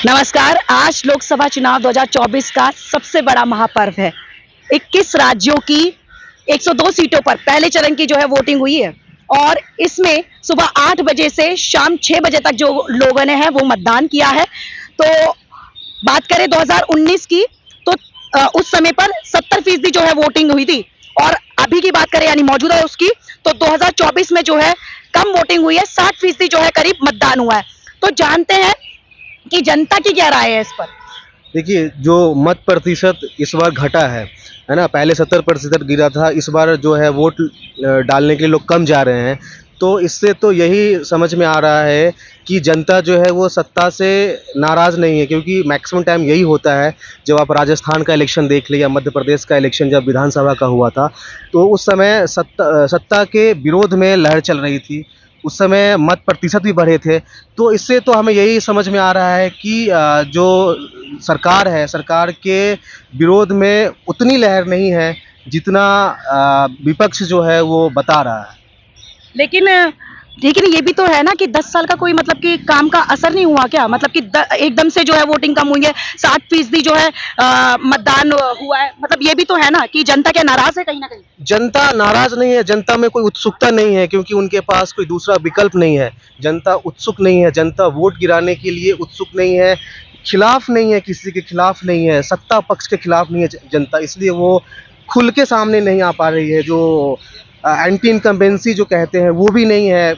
नमस्कार। आज लोकसभा चुनाव 2024 का सबसे बड़ा महापर्व है। 21 राज्यों की 102 सीटों पर पहले चरण की जो है वोटिंग हुई है और इसमें सुबह 8 बजे से शाम 6 बजे तक जो लोगों ने है वो मतदान किया है। तो बात करें 2019 की तो उस समय पर 70% जो है वोटिंग हुई थी और अभी की बात करें यानी मौजूदा उसकी तो 2024 में जो है कम वोटिंग हुई है, 60% जो है करीब मतदान हुआ है। तो जानते हैं कि जनता की क्या राय है इस पर। देखिए, जो मत प्रतिशत इस बार घटा है ना। पहले 70% गिरा था, इस बार जो है वोट डालने के लिए लोग कम जा रहे हैं। तो इससे तो यही समझ में आ रहा है कि जनता जो है वो सत्ता से नाराज़ नहीं है, क्योंकि मैक्सिमम टाइम यही होता है। जब आप राजस्थान का इलेक्शन देख लें या मध्य प्रदेश का इलेक्शन जब विधानसभा का हुआ था, तो उस समय सत्ता के विरोध में लहर चल रही थी। उस समय मत प्रतिशत भी बढ़े थे। तो इससे तो हमें यही समझ में आ रहा है कि जो सरकार है, सरकार के विरोध में उतनी लहर नहीं है जितना विपक्ष जो है वो बता रहा है। लेकिन लेकिन ये भी तो है ना कि 10 साल का कोई मतलब कि काम का असर नहीं हुआ क्या? मतलब कि एकदम से जो है वोटिंग कम हुई है, 60% जो है मतदान हुआ है। मतलब ये भी तो है ना कि जनता क्या नाराज है कहीं ना कहीं। जनता नाराज नहीं है, जनता में कोई उत्सुकता नहीं है, क्योंकि उनके पास कोई दूसरा विकल्प नहीं है। जनता उत्सुक नहीं है, जनता वोट गिराने के लिए उत्सुक नहीं है, खिलाफ नहीं है, किसी के खिलाफ नहीं है, सत्ता पक्ष के खिलाफ नहीं है जनता। इसलिए वो खुल के सामने नहीं आ पा रही है। जो एंटी इनकम्बेंसी जो कहते हैं वो भी नहीं है।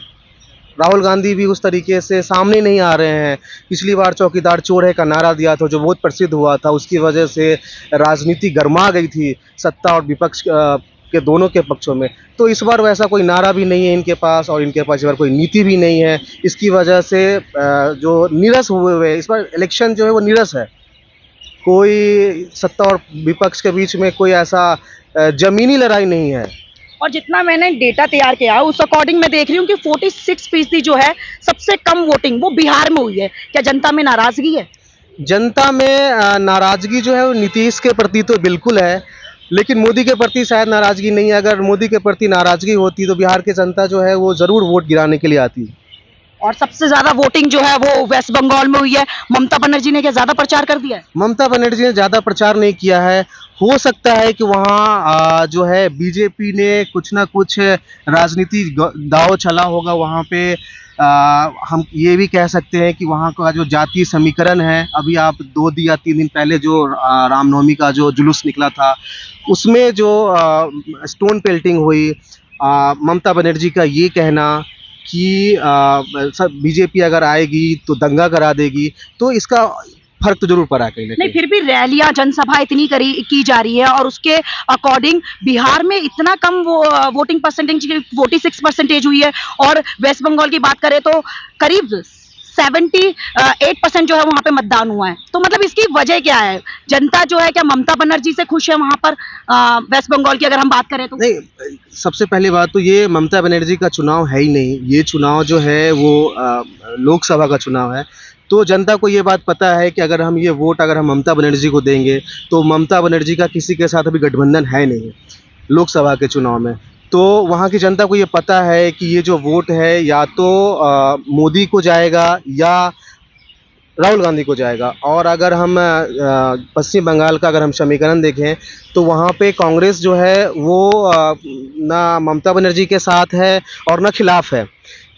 राहुल गांधी भी उस तरीके से सामने नहीं आ रहे हैं। पिछली बार चौकीदार चोर है का नारा दिया था, जो बहुत प्रसिद्ध हुआ था, उसकी वजह से राजनीति गर्मा गई थी सत्ता और विपक्ष के दोनों के पक्षों में। तो इस बार वैसा कोई नारा भी नहीं है इनके पास, और इनके पास इस बार कोई नीति भी नहीं है। इसकी वजह से जो नीरस हुए हुए इस बार इलेक्शन जो है वो नीरस है। कोई सत्ता और विपक्ष के बीच में कोई ऐसा जमीनी लड़ाई नहीं है। और जितना मैंने डेटा तैयार किया है उस अकॉर्डिंग मैं देख रही हूँ कि 46% जो है सबसे कम वोटिंग वो बिहार में हुई है। क्या जनता में नाराजगी है? जनता में नाराजगी जो है वो नीतीश के प्रति तो बिल्कुल है, लेकिन मोदी के प्रति शायद नाराजगी नहीं है। अगर मोदी के प्रति नाराजगी होती तो बिहार की जनता जो है वो ज़रूर वोट गिराने के लिए आती। और सबसे ज्यादा वोटिंग जो है वो वेस्ट बंगाल में हुई है। ममता बनर्जी ने क्या ज्यादा प्रचार कर दिया है? ममता बनर्जी ने ज़्यादा प्रचार नहीं किया है। हो सकता है कि वहाँ जो है बीजेपी ने कुछ ना कुछ राजनीति दांव चला होगा वहाँ पे। हम ये भी कह सकते हैं कि वहाँ का जो जातीय समीकरण है, अभी आप 2 या 3 दिन पहले जो रामनवमी का जो जुलूस निकला था, उसमें जो स्टोन पेल्टिंग हुई, ममता बनर्जी का ये कहना कि सब बीजेपी अगर आएगी तो दंगा करा देगी, तो इसका फर्क तो जरूर पड़ा कहीं ना नहीं, कहीं। फिर भी रैलियां जनसभा इतनी की जा रही है और उसके अकॉर्डिंग बिहार में इतना कम वोटिंग परसेंटेज 46% हुई है और वेस्ट बंगाल की बात करें तो करीब 78% जो है वहां पे मतदान हुआ है। तो मतलब इसकी वजह क्या है? जनता जो है क्या ममता बनर्जी से खुश है वहां पर वेस्ट बंगाल की अगर हम बात करें तो? नहीं, सबसे पहली बात तो ये ममता बनर्जी का चुनाव है ही नहीं। ये चुनाव जो है वो लोकसभा का चुनाव है। तो जनता को ये बात पता है कि अगर हम ये वोट अगर हम ममता बनर्जी को देंगे तो ममता बनर्जी का किसी के साथ अभी गठबंधन है नहीं लोकसभा के चुनाव में। तो वहाँ की जनता को ये पता है कि ये जो वोट है या तो मोदी को जाएगा या राहुल गांधी को जाएगा। और अगर हम पश्चिम बंगाल का अगर हम समीकरण देखें तो वहाँ पे कांग्रेस जो है वो ना ममता बनर्जी के साथ है और ना खिलाफ है,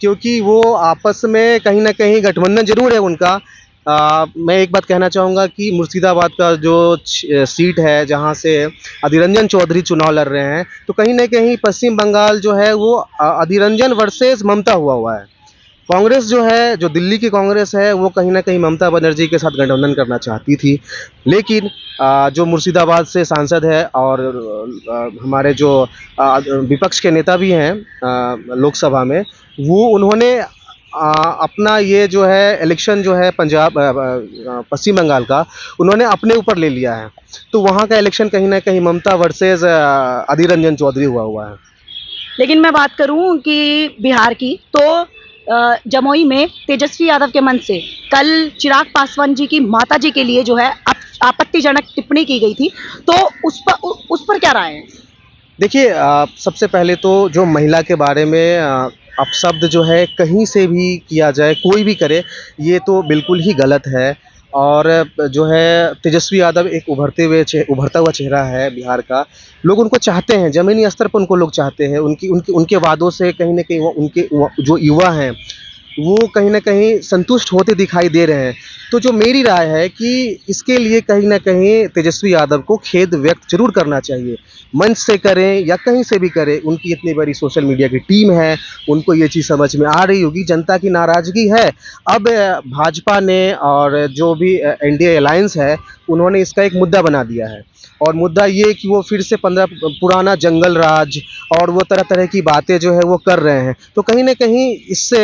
क्योंकि वो आपस में कहीं ना कहीं गठबंधन जरूर है उनका। मैं एक बात कहना चाहूँगा कि मुर्शिदाबाद का जो सीट है जहाँ से अधीर रंजन चौधरी चुनाव लड़ रहे हैं, तो कहीं ना कहीं पश्चिम बंगाल जो है वो अधीर रंजन वर्सेस ममता हुआ है। कांग्रेस जो है, जो दिल्ली की कांग्रेस है, वो कहीं ना कहीं ममता बनर्जी के साथ गठबंधन करना चाहती थी। लेकिन जो मुर्शिदाबाद से सांसद है और हमारे जो विपक्ष के नेता भी हैं लोकसभा में, वो उन्होंने अपना ये जो है इलेक्शन जो है पंजाब पश्चिम बंगाल का उन्होंने अपने ऊपर ले लिया है। तो वहाँ का इलेक्शन कहीं ना कहीं ममता वर्सेस अधीर रंजन चौधरी हुआ है। लेकिन मैं बात करूं कि बिहार की तो जमुई में तेजस्वी यादव के मन से कल चिराग पासवान जी की माता जी के लिए जो है आपत्तिजनक टिप्पणी की गई थी, तो उस पर क्या राय है? देखिए, सबसे पहले तो जो महिला के बारे में अपशब्द जो है कहीं से भी किया जाए, कोई भी करे, ये तो बिल्कुल ही गलत है। और जो है तेजस्वी यादव एक उभरता हुआ चेहरा है बिहार का। लोग उनको चाहते हैं, ज़मीनी स्तर पर उनको लोग चाहते हैं। उनकी उनकी उनके वादों से कहीं न कहीं जो युवा हैं, वो कहीं न कहीं संतुष्ट होते दिखाई दे रहे हैं। तो जो मेरी राय है कि इसके लिए कहीं न कहीं तेजस्वी यादव को खेद व्यक्त ज़रूर करना चाहिए। मंच से करें या कहीं से भी करें, उनकी इतनी बड़ी सोशल मीडिया की टीम है, उनको ये चीज़ समझ में आ रही होगी, जनता की नाराज़गी है। अब भाजपा ने और जो भी एनडीए अलायंस है, उन्होंने इसका एक मुद्दा बना दिया है। और मुद्दा ये कि वो फिर से पुराना जंगल राज और वो तरह-तरह की बातें जो है वो कर रहे हैं। तो कहीं न कहीं इससे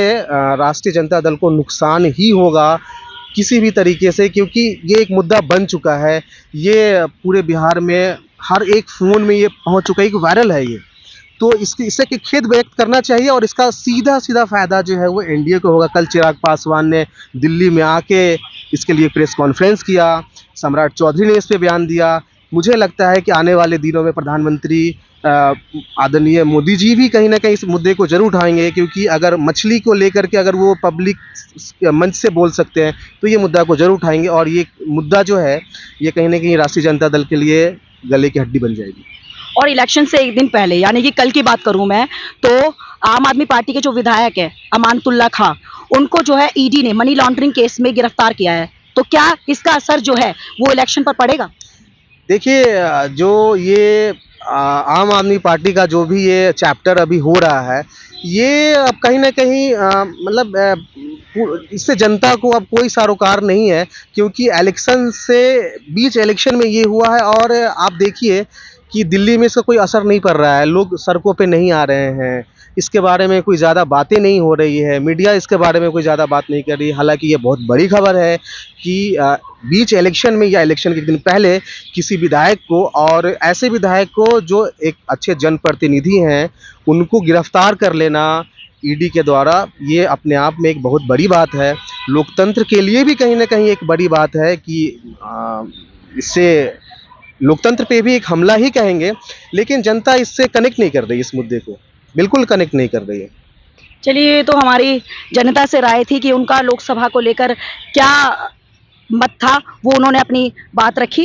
राष्ट्रीय जनता दल को नुकसान ही होगा किसी भी तरीके से, क्योंकि ये एक मुद्दा बन चुका है। ये पूरे बिहार में हर एक फ़ोन में ये पहुँच चुका है, एक वायरल है ये। तो इससे कि खेद व्यक्त करना चाहिए और इसका सीधा-सीधा फ़ायदा जो है वो एनडीए को होगा। कल चिराग पासवान ने दिल्ली में आके इसके लिए प्रेस कॉन्फ्रेंस किया, सम्राट चौधरी ने इस पे बयान दिया। मुझे लगता है कि आने वाले दिनों में प्रधानमंत्री आदरणीय मोदी जी भी कहीं न कहीं इस मुद्दे को ज़रूर उठाएँगे, क्योंकि अगर मछली को लेकर के अगर वो पब्लिक मंच से बोल सकते हैं, तो ये मुद्दा को ज़रूर उठाएँगे और ये मुद्दा जो है, ये कहीं न कहीं राष्ट्रीय जनता दल के लिए गले की हड्डी बन जाएगी। और इलेक्शन से एक दिन पहले यानी कि कल की बात करूं मैं तो आम आदमी पार्टी के जो विधायक है अमानतुल्लाह खां, उनको जो है ईडी ने मनी लॉन्ड्रिंग केस में गिरफ्तार किया है। तो क्या इसका असर जो है वो इलेक्शन पर पड़ेगा? देखिए जो ये आम आदमी पार्टी का जो भी ये चैप्टर अभी हो रहा है, ये अब कहीं न कहीं मतलब इससे जनता को अब कोई सरोकार नहीं है, क्योंकि बीच इलेक्शन में ये हुआ है। और आप देखिए कि दिल्ली में इसका कोई असर नहीं पड़ रहा है, लोग सड़कों पे नहीं आ रहे हैं, इसके बारे में कोई ज़्यादा बातें नहीं हो रही है, मीडिया इसके बारे में कोई ज़्यादा बात नहीं कर रही है। हालाँकि ये बहुत बड़ी खबर है कि बीच इलेक्शन में या इलेक्शन के दिन पहले किसी विधायक को, और ऐसे विधायक को जो एक अच्छे जनप्रतिनिधि हैं, उनको गिरफ्तार कर लेना ईडी के द्वारा, ये अपने आप में एक बहुत बड़ी बात है। लोकतंत्र के लिए भी कहीं न कहीं एक बड़ी बात है कि इससे लोकतंत्र पे भी एक हमला ही कहेंगे, लेकिन जनता इससे कनेक्ट नहीं कर रही, इस मुद्दे को बिल्कुल कनेक्ट नहीं कर रही है। चलिए, ये तो हमारी जनता से राय थी कि उनका लोकसभा को लेकर क्या मत था, वो उन्होंने अपनी बात रखी।